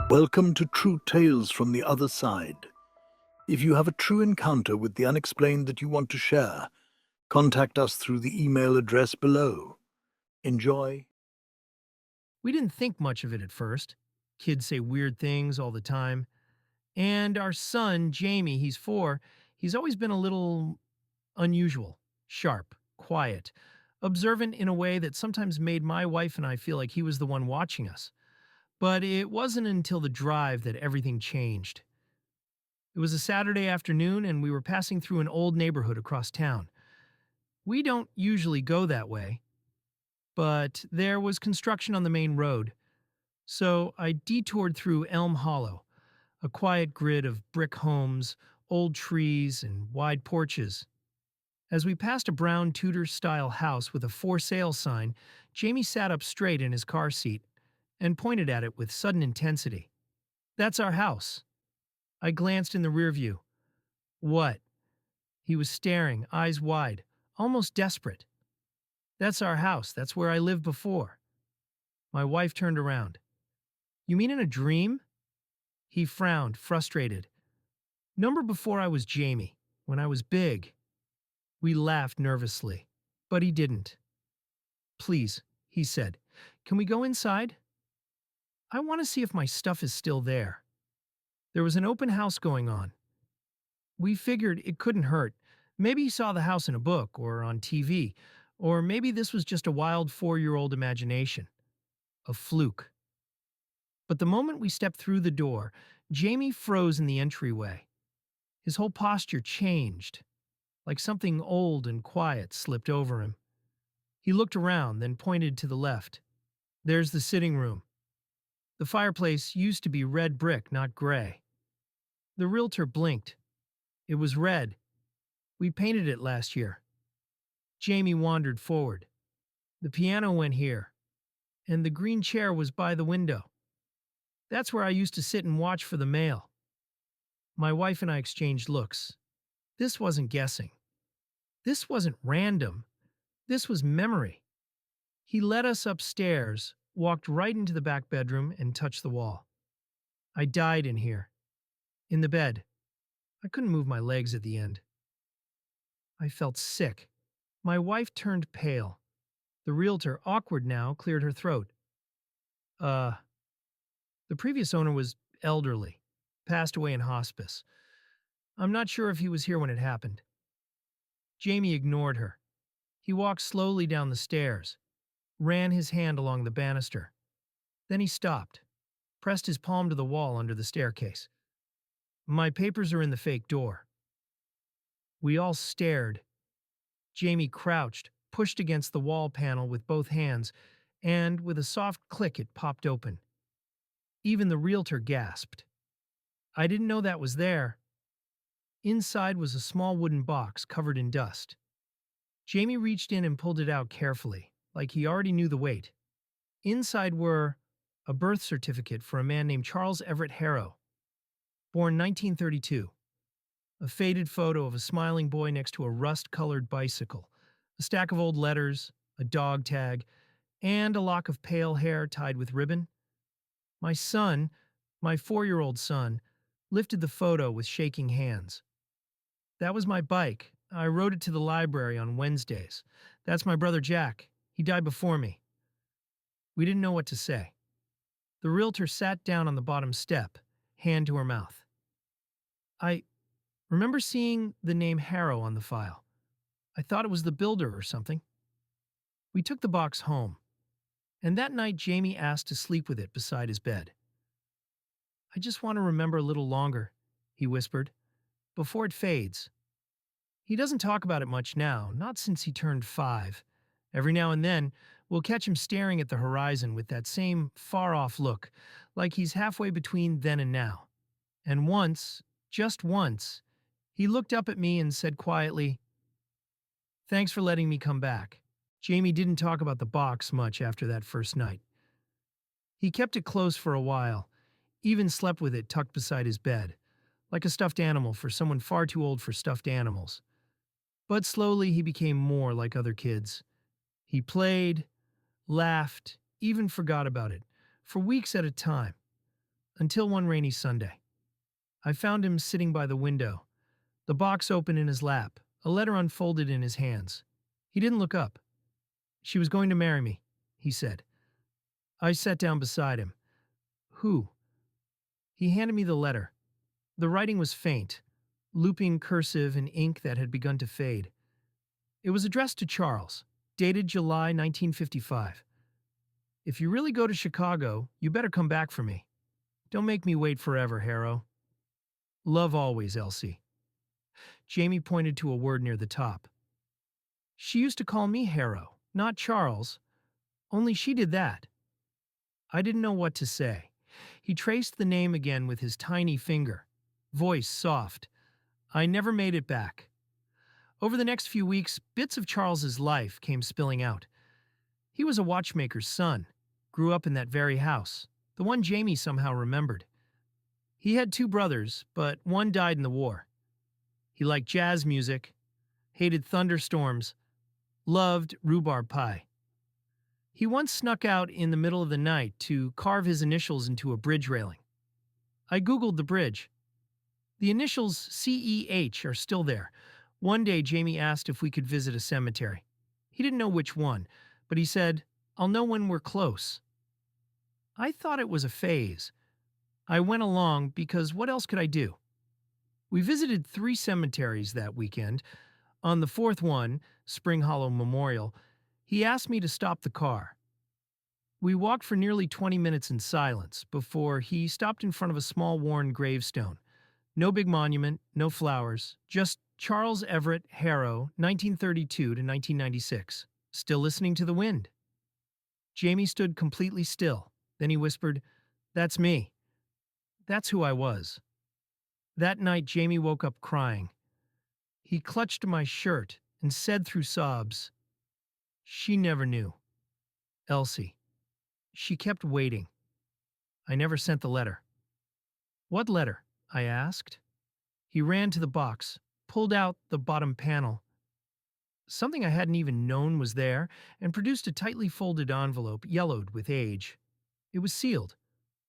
Welcome to True Tales from the Other Side. If you have a true encounter with the unexplained that you want to share, contact us through the email address below. Enjoy. We didn't think much of it at first. Kids say weird things all the time. And our son, Jamie, he's 4, he's always been a little unusual, sharp, quiet, observant in a way that sometimes made my wife and I feel like he was the one watching us. But it wasn't until the drive that everything changed. It was a Saturday afternoon, and we were passing through an old neighborhood across town. We don't usually go that way, but there was construction on the main road. So I detoured through Elm Hollow, a quiet grid of brick homes, old trees, and wide porches. As we passed a brown Tudor-style house with a for sale sign, Jamie sat up straight in his car seat and pointed at it with sudden intensity. "That's our house." I glanced in the rear view. "What?" He was staring, eyes wide, almost desperate. "That's our house. That's where I lived before." My wife turned around. "You mean in a dream?" He frowned, frustrated. "Number before I was Jamie, when I was big." We laughed nervously, but he didn't. "Please," he said, "can we go inside? I want to see if my stuff is still there." There was an open house going on. We figured it couldn't hurt. Maybe he saw the house in a book or on TV, or maybe this was just a wild 4-year-old imagination. A fluke. But the moment we stepped through the door, Jamie froze in the entryway. His whole posture changed, like something old and quiet slipped over him. He looked around, then pointed to the left. "There's the sitting room." The fireplace used to be red brick, not gray. The realtor blinked. "It was red. We painted it last year." Jamie wandered forward. "The piano went here, and the green chair was by the window. That's where I used to sit and watch for the mail." My wife and I exchanged looks. This wasn't guessing. This wasn't random. This was memory. He led us upstairs, walked right into the back bedroom, and touched the wall. I died in here. In the bed. I couldn't move my legs at the end. I felt sick. My wife turned pale. The realtor, awkward now, cleared her throat. The previous owner was elderly, passed away in hospice. I'm not sure if he was here when it happened." Jamie ignored her. He walked slowly down the stairs, ran his hand along the banister. Then he stopped, pressed his palm to the wall under the staircase. "My papers are in the fake door." We all stared. Jamie crouched, pushed against the wall panel with both hands, and with a soft click it popped open. Even the realtor gasped. "I didn't know that was there." Inside was a small wooden box covered in dust. Jamie reached in and pulled it out carefully, like he already knew the weight. Inside were a birth certificate for a man named Charles Everett Harrow, born 1932, a faded photo of a smiling boy next to a rust-colored bicycle, a stack of old letters, a dog tag, and a lock of pale hair tied with ribbon. My son, my 4-year-old son, lifted the photo with shaking hands. "That was my bike. I rode it to the library on Wednesdays. That's my brother Jack. He died before me." We didn't know what to say. The realtor sat down on the bottom step, hand to her mouth. "I remember seeing the name Harrow on the file. I thought it was the builder or something." We took the box home, and that night Jamie asked to sleep with it beside his bed. "I just want to remember a little longer," he whispered, "before it fades." He doesn't talk about it much now, not since he turned 5. Every now and then, we'll catch him staring at the horizon with that same far-off look, like he's halfway between then and now. And once, just once, he looked up at me and said quietly, "Thanks for letting me come back." Jamie didn't talk about the box much after that first night. He kept it close for a while, even slept with it tucked beside his bed, like a stuffed animal for someone far too old for stuffed animals. But slowly he became more like other kids. He played, laughed, even forgot about it, for weeks at a time. Until one rainy Sunday. I found him sitting by the window, the box open in his lap, a letter unfolded in his hands. He didn't look up. "She was going to marry me," he said. I sat down beside him. "Who?" He handed me the letter. The writing was faint, looping cursive in ink that had begun to fade. It was addressed to Charles, dated July 1955. "If you really go to Chicago, you better come back for me. Don't make me wait forever, Harrow. Love always, Elsie." Jamie pointed to a word near the top. "She used to call me Harrow, not Charles. Only she did that." I didn't know what to say. He traced the name again with his tiny finger. Voice soft. I never made it back. Over the next few weeks, bits of Charles's life came spilling out. He was a watchmaker's son, grew up in that very house, the one Jamie somehow remembered. He had two brothers, but one died in the war. He liked jazz music, hated thunderstorms, loved rhubarb pie. He once snuck out in the middle of the night to carve his initials into a bridge railing. I Googled the bridge. The initials CEH are still there. One day, Jamie asked if we could visit a cemetery. He didn't know which one, but he said, "I'll know when we're close." I thought it was a phase. I went along because what else could I do? We visited 3 cemeteries that weekend. On the 4th one, Spring Hollow Memorial, he asked me to stop the car. We walked for nearly 20 minutes in silence before he stopped in front of a small worn gravestone. No big monument, no flowers, just Charles Everett Harrow, 1932 to 1996, still listening to the wind. Jamie stood completely still. Then he whispered, "That's me. That's who I was." That night, Jamie woke up crying. He clutched my shirt and said through sobs, "She never knew. Elsie. She kept waiting. I never sent the letter." "What letter?" I asked. He ran to the box, pulled out the bottom panel. Something I hadn't even known was there, and produced a tightly folded envelope yellowed with age. It was sealed.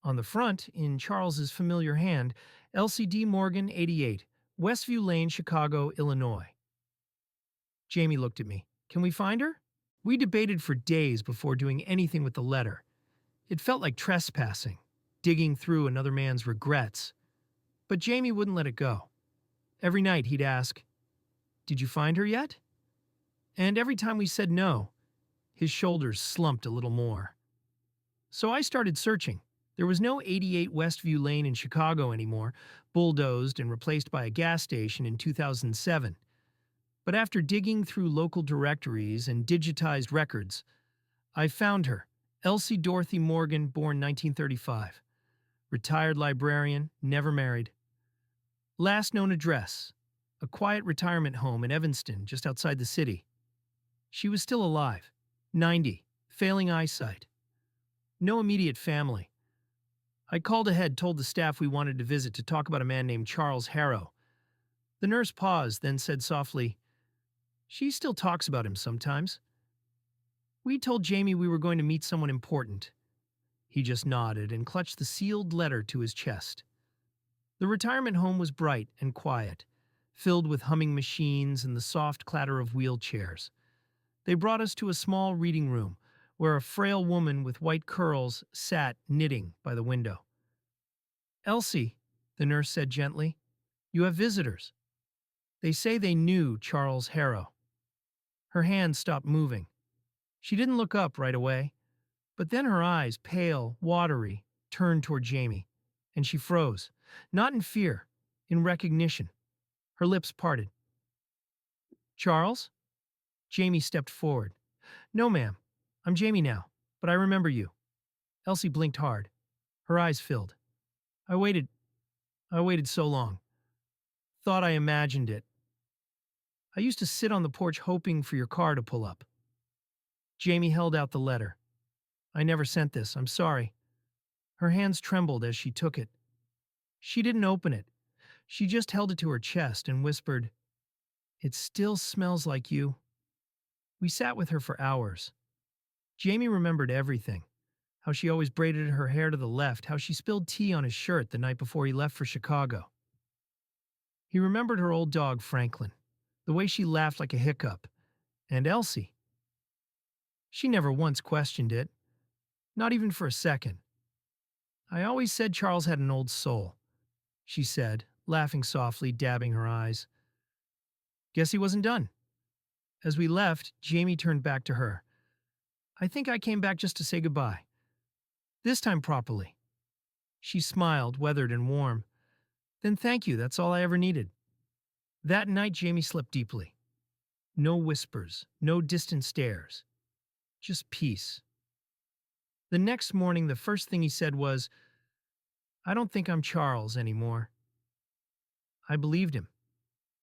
On the front, in Charles's familiar hand, Elsie D. Morgan, 88, Westview Lane, Chicago, Illinois. Jamie looked at me. "Can we find her?" We debated for days before doing anything with the letter. It felt like trespassing, digging through another man's regrets. But Jamie wouldn't let it go. Every night he'd ask, "Did you find her yet?" And every time we said no, his shoulders slumped a little more. So I started searching. There was no 88 Westview Lane in Chicago anymore, bulldozed and replaced by a gas station in 2007. But after digging through local directories and digitized records, I found her, Elsie Dorothy Morgan, born 1935. Retired librarian, never married. Last known address, a quiet retirement home in Evanston, just outside the city. She was still alive, 90, failing eyesight. No immediate family. I called ahead, told the staff we wanted to visit to talk about a man named Charles Harrow. The nurse paused, then said softly, "She still talks about him sometimes." We told Jamie we were going to meet someone important. He just nodded and clutched the sealed letter to his chest. The retirement home was bright and quiet, filled with humming machines and the soft clatter of wheelchairs. They brought us to a small reading room where a frail woman with white curls sat knitting by the window. "Elsie," the nurse said gently, "you have visitors. They say they knew Charles Harrow." Her hand stopped moving. She didn't look up right away, but then her eyes, pale, watery, turned toward Jamie, and she froze, not in fear, in recognition. Her lips parted. "Charles?" Jamie stepped forward. "No, ma'am. I'm Jamie now, but I remember you." Elsie blinked hard. Her eyes filled. I waited so long. Thought I imagined it. I used to sit on the porch hoping for your car to pull up." Jamie held out the letter. "I never sent this. I'm sorry." Her hands trembled as she took it. She didn't open it. She just held it to her chest and whispered, "It still smells like you." We sat with her for hours. Jamie remembered everything. how she always braided her hair to the left, how she spilled tea on his shirt the night before he left for Chicago. He remembered her old dog, Franklin, the way she laughed like a hiccup, and Elsie. She never once questioned it, not even for a second. I always said Charles had an old soul, she said, laughing softly, dabbing her eyes. Guess he wasn't done. As we left, Jamie turned back to her. I think I came back just to say goodbye. This time properly. She smiled, weathered and warm. Then thank you, that's all I ever needed. That night, Jamie slept deeply. No whispers, no distant stares. Just peace. The next morning, the first thing he said was, I don't think I'm Charles anymore. I believed him.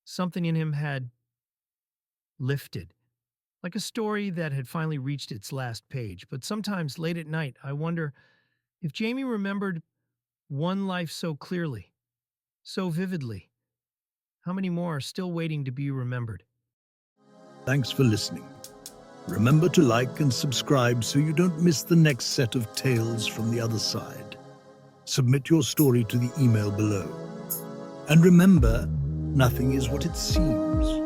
Something in him had lifted, like a story that had finally reached its last page. But sometimes, late at night, I wonder if Jamie remembered one life so clearly, so vividly. How many more are still waiting to be remembered? Thanks for listening. Remember to like and subscribe so you don't miss the next set of tales from the other side. Submit your story to the email below. And remember, nothing is what it seems.